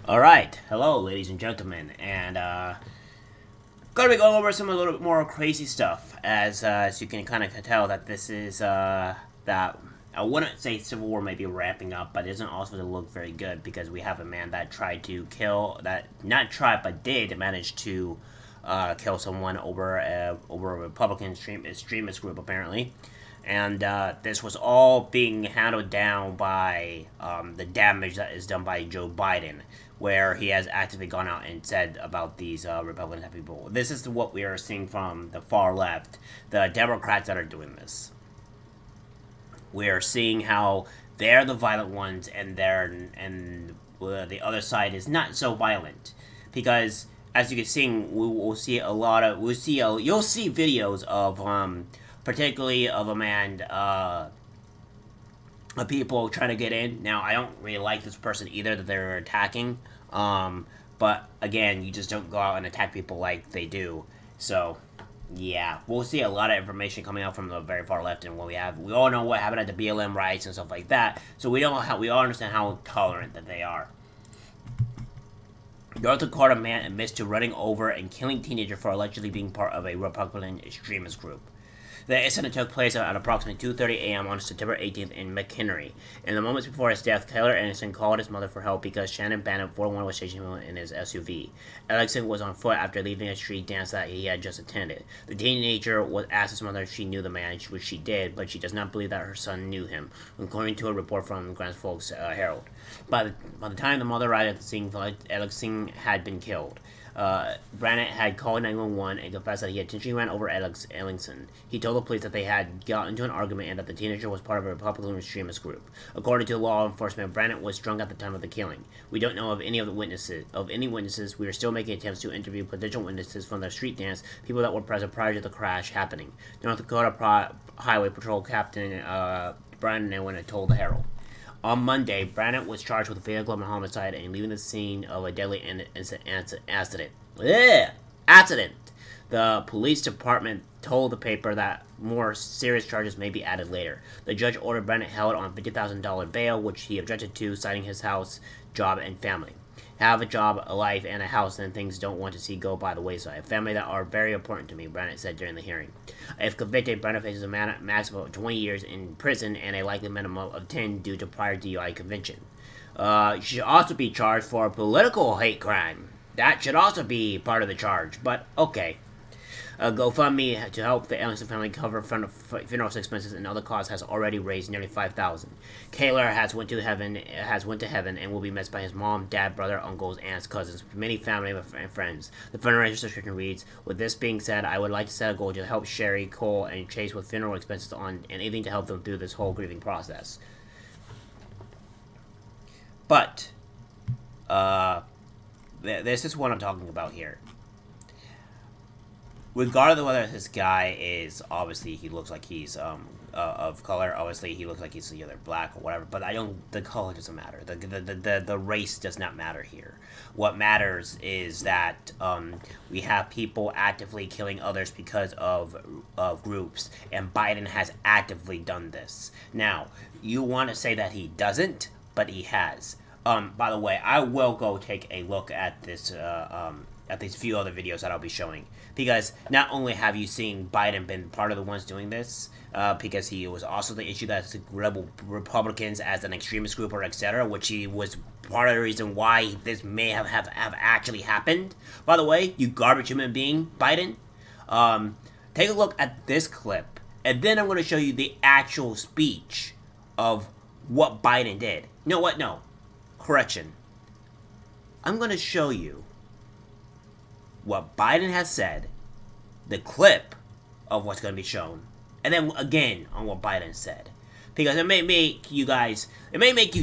Alright, hello ladies and gentlemen, and gonna be going over some a little bit more crazy stuff, as you can kind of tell that this is, that, I wouldn't say Civil War may be ramping up, but it doesn't also look very good, because we have a man that tried to kill, that, not tried, but did manage to, kill someone over a Republican extremist group, apparently. And this was all being handled down by the damage that is done by Joe Biden, where he has actively gone out and said about these Republican people. This is what we are seeing from the far left, the Democrats that are doing this. We are seeing how they're the violent ones, and the other side is not so violent, because as you can see, you'll see videos of particularly of a man, of people trying to get in. Now, I don't really like this person either that they're attacking, but again, you just don't go out and attack people like they do. So, yeah, we'll see a lot of information coming out from the very far left, and we all know what happened at the BLM riots and stuff like that. So we all understand how tolerant that they are. North Dakota man admits to running over and killing teenager for allegedly being part of a Republican extremist group. The incident took place at approximately 2:30 a.m. on September 18th in McHenry. In the moments before his death, Taylor Anderson called his mother for help because Shannon Bannett, 41, was chasing him in his SUV. Anderson was on foot after leaving a street dance that he had just attended. The teenager was asked his mother if she knew the man, which she did, but she does not believe that her son knew him, according to a report from Grand Forks Herald. By the time the mother arrived at the scene, Anderson had been killed. Bannett had called 911 and confessed that he intentionally ran over Ellingson. He told the police that they had gotten into an argument and that the teenager was part of a Republican extremist group. According to law enforcement, Bannett was drunk at the time of the killing. We don't know of any witnesses. We are still making attempts to interview potential witnesses from the street dance, people that were present prior to the crash happening. North Dakota Highway Patrol Captain Brian Nguyen told the Herald. On Monday, Bannett was charged with vehicle and homicide and leaving the scene of a deadly accident. The police department told the paper that more serious charges may be added later. The judge ordered Bannett held on $50,000 bail, which he objected to, citing his house, job, and family. Have a job, a life, and a house, and things don't want to see go by the wayside. Family that are very important to me, Bannett said during the hearing. If convicted, Bannett faces a maximum of 20 years in prison and a likely minimum of 10 due to prior DUI conviction. He should also be charged for a political hate crime. That should also be part of the charge, but okay. GoFundMe to help the Ellingson family cover funeral expenses and other costs has already raised nearly $5,000. Kaler has went to heaven and will be missed by his mom, dad, brother, uncles, aunts, cousins, many family and friends. The fundraiser subscription reads, "With this being said, I would like to set a goal to help Sherry, Cole, and Chase with funeral expenses and anything to help them through this whole grieving process." But this is what I'm talking about here. Regardless of whether this guy is, obviously he looks like he's of color, obviously he looks like he's either black or whatever, but the color doesn't matter. The race does not matter here. What matters is that we have people actively killing others because of groups, and Biden has actively done this. Now, you want to say that he doesn't, but he has. By the way, I will go take a look at this at these few other videos that I'll be showing, because not only have you seen Biden been part of the ones doing this, because he was also the issue that rebel Republicans as an extremist group or etc., which he was part of the reason why this may have actually happened. By the way, you garbage human being, Biden, take a look at this clip, and then I'm going to show you the actual speech of what Biden did. You know what? No. Correction. I'm going to show you what Biden has said, the clip of what's going to be shown, and then again on what Biden said. Because it may make you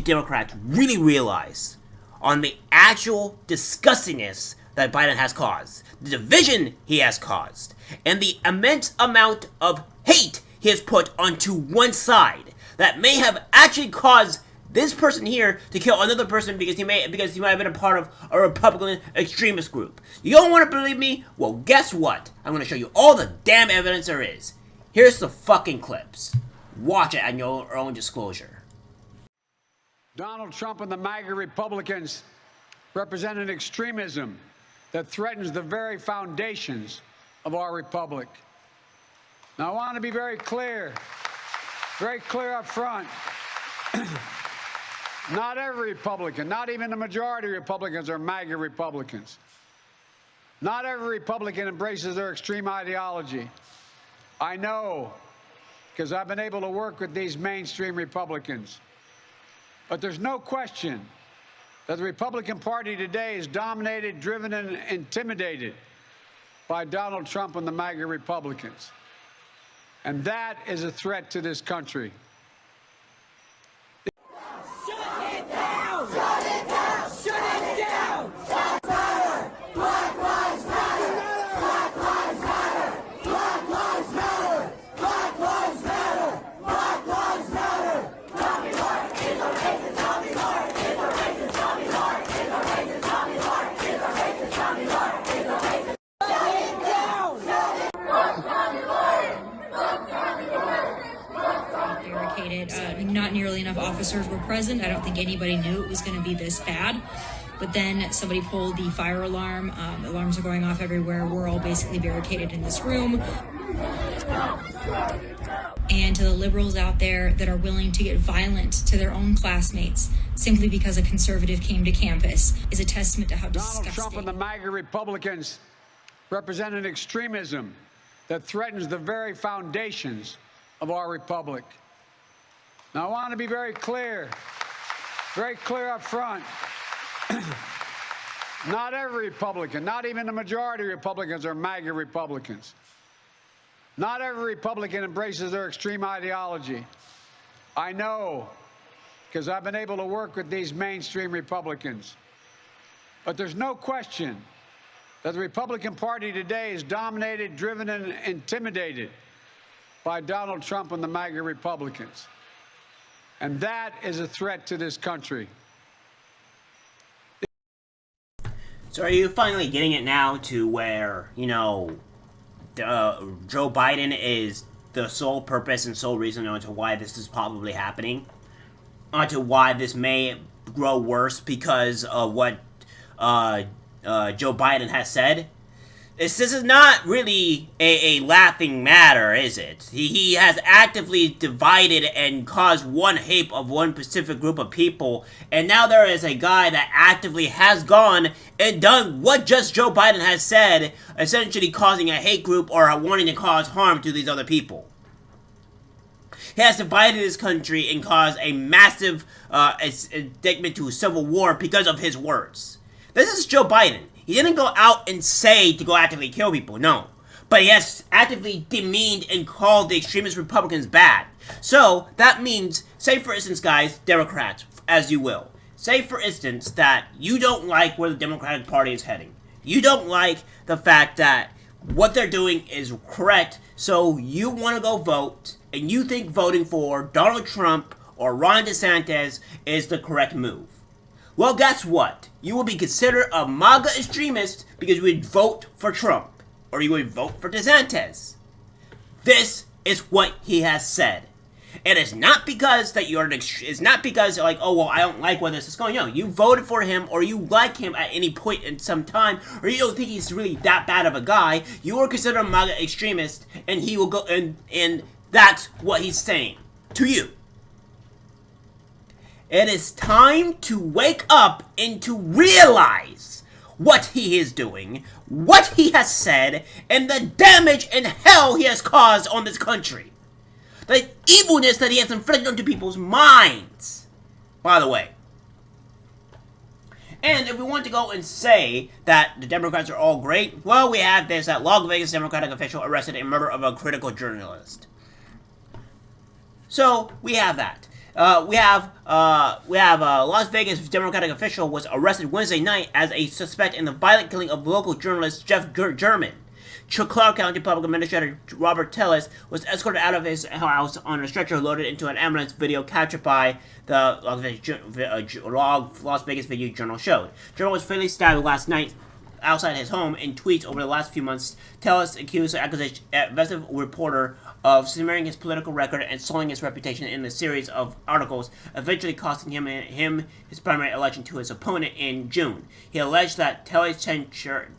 Democrats really realize on the actual disgustingness that Biden has caused, the division he has caused, and the immense amount of hate he has put onto one side that may have actually caused this person here to kill another person because he might have been a part of a Republican extremist group. You don't want to believe me? Well, guess what? I'm going to show you all the damn evidence there is. Here's the fucking clips. Watch it at your own disclosure. Donald Trump and the MAGA Republicans represent an extremism that threatens the very foundations of our republic. Now, I want to be very clear up front. Not every Republican, not even the majority of Republicans are MAGA Republicans. Not every Republican embraces their extreme ideology. I know, because I've been able to work with these mainstream Republicans. But there's no question that the Republican Party today is dominated, driven, and intimidated by Donald Trump and the MAGA Republicans. And that is a threat to this country. Shut it down! Shut it down! Shut it down! Black Matter! Black Lives Matter! Black Lives Matter! Black Lives Matter! Black Lives Matter! Black Lives Matter! Tommy Hart is a racist! Tommy Hart is a racist! Tommy Hart is a racist! Tommy Hart is a racist! Tommy Hart is a racist! Shut it down! Shut it down! Tommy Hart! Barricaded. Not nearly enough officers were present. I don't think anybody knew it was going to be this bad. But then somebody pulled the fire alarm. Alarms are going off everywhere. We're all basically barricaded in this room. And to the liberals out there that are willing to get violent to their own classmates simply because a conservative came to campus is a testament to how disgusting. Donald Trump and the MAGA Republicans represent an extremism that threatens the very foundations of our republic. Now, I want to be very clear up front. Not every Republican, not even the majority of Republicans are MAGA Republicans. Not every Republican embraces their extreme ideology. I know, because I've been able to work with these mainstream Republicans. But there's no question that the Republican Party today is dominated, driven, and intimidated by Donald Trump and the MAGA Republicans. And that is a threat to this country. So are you finally getting it now to where, you know, Joe Biden is the sole purpose and sole reason onto why this is probably happening? Onto why this may grow worse because of what Joe Biden has said? This is not really a laughing matter, is it? He has actively divided and caused one hate of one specific group of people, and now there is a guy that actively has gone and done what just Joe Biden has said, essentially causing a hate group or wanting to cause harm to these other people. He has divided his country and caused a massive indictment to civil war because of his words. This is Joe Biden. He didn't go out and say to go actively kill people, no. But he has actively demeaned and called the extremist Republicans bad. So, that means, say for instance, guys, Democrats, as you will. Say for instance that you don't like where the Democratic Party is heading. You don't like the fact that what they're doing is correct, so you want to go vote, and you think voting for Donald Trump or Ron DeSantis is the correct move. Well, guess what? You will be considered a MAGA extremist because you would vote for Trump, or you would vote for DeSantis. This is what he has said. It is not because that you're it's not because like, oh well, I don't like where this is going. No, you voted for him, or you like him at any point in some time, or you don't think he's really that bad of a guy. You are considered a MAGA extremist, and he will go and that's what he's saying to you. It is time to wake up and to realize what he is doing, what he has said, and the damage and hell he has caused on this country. The evilness that he has inflicted onto people's minds, by the way. And if we want to go and say that the Democrats are all great, well, we have this, that Las Vegas Democratic official arrested in murder of a critical journalist. So, we have that. We have a Las Vegas Democratic official was arrested Wednesday night as a suspect in the violent killing of local journalist Jeff German. Clark County Public Administrator Robert Tellis was escorted out of his house on a stretcher loaded into an ambulance. Video captured by the Las Vegas Video Journal showed. German was fatally stabbed last night outside his home in tweets over the last few months. Tellis accused the divisive reporter of smearing his political record and sullying his reputation in a series of articles, eventually costing him his primary election to his opponent in June. He alleged that Telly's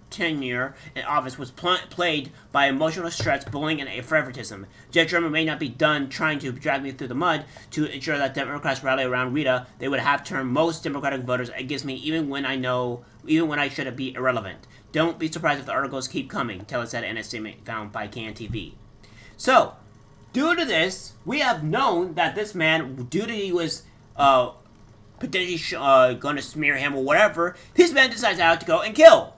tenure in office was plagued by emotional stress, bullying, and favoritism. Judge Sherman may not be done trying to drag me through the mud to ensure that Democrats rally around Rita. They would have turned most Democratic voters against me, even when I should be irrelevant. Don't be surprised if the articles keep coming, Tellis said in a statement found by KNTV. So, due to this, we have known that this man, due to he was potentially going to smear him or whatever, this man decides out to go and kill.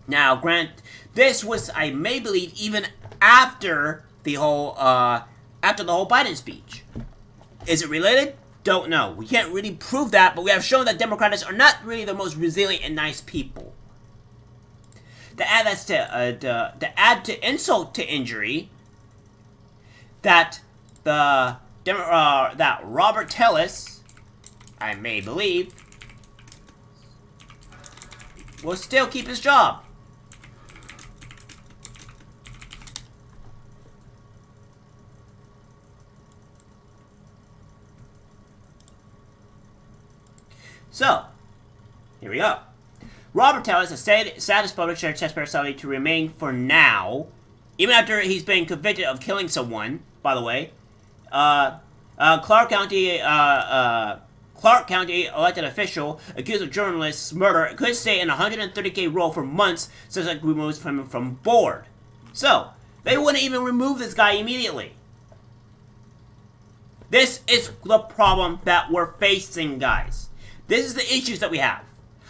Now, grant, this was, I may believe, even after the whole Biden speech. Is it related? Don't know. We can't really prove that, but we have shown that Democrats are not really the most resilient and nice people. To add to insult to injury, that that Robert Tellis, I may believe, will still keep his job. So, here we go. Robert Tellis has status public shared chest personality to remain for now, even after he's been convicted of killing someone, by the way. Clark County elected official accused of journalist's murder could stay in a 130K role for months since it removes him from board. So, they wouldn't even remove this guy immediately. This is the problem that we're facing, guys. This is the issues that we have.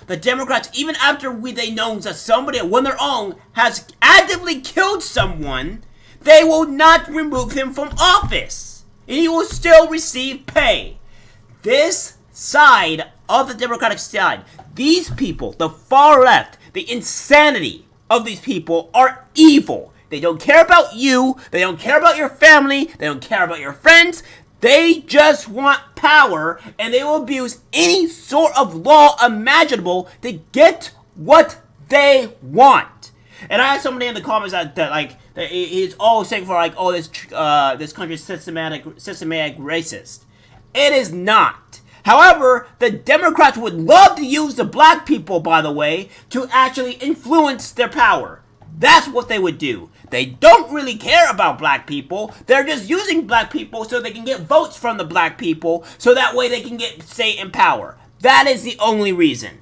The Democrats, even after they know that somebody, one their own, has actively killed someone, they will not remove him from office. And he will still receive pay. This side of the Democratic side, these people, the far left, the insanity of these people are evil. They don't care about you. They don't care about your family. They don't care about your friends. They just want power, and they will abuse any sort of law imaginable to get what they want. And I had somebody in the comments that he's always saying for this country's systematic racist. It is not. However, the Democrats would love to use the black people, by the way, to actually influence their power. That's what they would do. They don't really care about black people. They're just using black people so they can get votes from the black people, so that way they can stay in power. That is the only reason.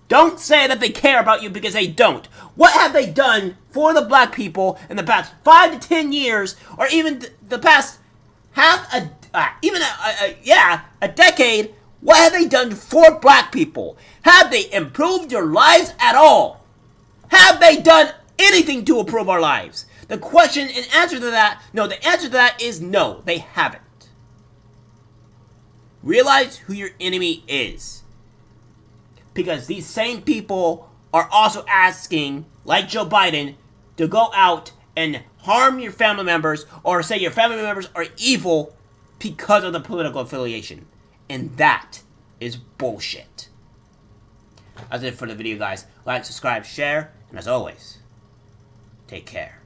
Don't say that they care about you, because they don't. What have they done for the black people in the past 5 to 10 years, or even the past a decade? What have they done for black people? Have they improved your lives at all? Have they done anything to improve our lives? The question and answer to that, the answer to that is no, they haven't. Realize who your enemy is. Because these same people are also asking, like Joe Biden, to go out and harm your family members, or say your family members are evil because of the political affiliation. And that is bullshit. That's it for the video, guys. Like, subscribe, share, and as always, take care.